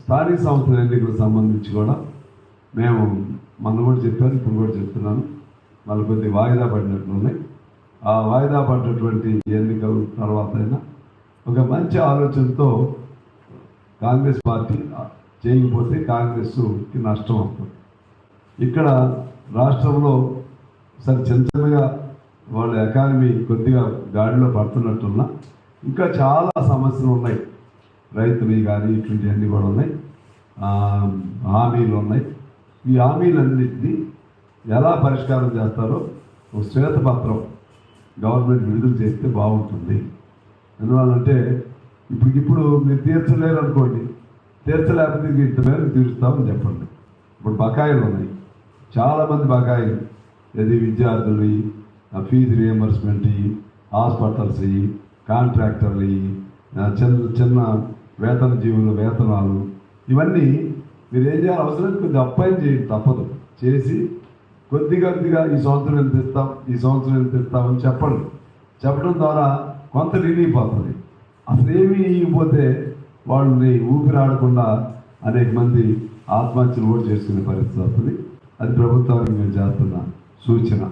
స్థానిక సంస్థల ఎన్నికలకు సంబంధించి కూడా మేము మొన్న కూడా చెప్పాను, ఇప్పుడు కూడా చెప్తున్నాను, మళ్ళీ కొద్దిగా వాయిదా పడినట్లున్నాయి. ఆ వాయిదా పడినటువంటి ఎన్నికల తర్వాత అయినా ఒక మంచి ఆలోచనతో కాంగ్రెస్ పార్టీ చేయకపోతే కాంగ్రెస్కి నష్టం అవుతుంది. ఇక్కడ రాష్ట్రంలో సరే చిన్నగా వాళ్ళ ఎకానమీ కొద్దిగా గాడిలో పడుతున్నట్టున్నా ఇంకా చాలా సమస్యలు ఉన్నాయి. రైతులు కానీ ఇటువంటివన్నీ కూడా ఉన్నాయి, హామీలు ఉన్నాయి. ఈ హామీలన్నింటినీ ఎలా పరిష్కారం చేస్తారో ఒక శ్వేతపత్రం గవర్నమెంట్ విడుదల చేస్తే బాగుంటుంది. ఎందువల్లంటే ఇప్పుడు మీరు తీర్చలేరు అనుకోండి, తీర్చలేకపోతే ఇంత మేర తీరుస్తామని చెప్పండి. ఇప్పుడు బకాయిలు ఉన్నాయి, చాలామంది బకాయిలు, ఏది విద్యార్థులు ఫీజు రియంబర్స్మెంట్ ఇవి, హాస్పిటల్స్ ఇవి, కాంట్రాక్టర్లు ఇవి, చిన్న చిన్న వేతన జీవుల వేతనాలు, ఇవన్నీ మీరు ఏం చేయాలి, అవసరం కొద్దిగా అప్లై చేయండి, తప్పదు. చేసి కొద్దిగా ఈ సంవత్సరం ఎంత ఇస్తాం, ఈ సంవత్సరం ఎంత ఇస్తామని చెప్పండి. చెప్పడం ద్వారా కొంత రిలీఫ్ అవుతుంది. అసలు ఏమీ ఇవ్వకపోతే వాళ్ళని ఊపిరాడకుండా అనేక మంది ఆత్మహత్యలు కూడా చేసుకునే పరిస్థితి వస్తుంది. అది ప్రభుత్వానికి మేము చేస్తున్న సూచన.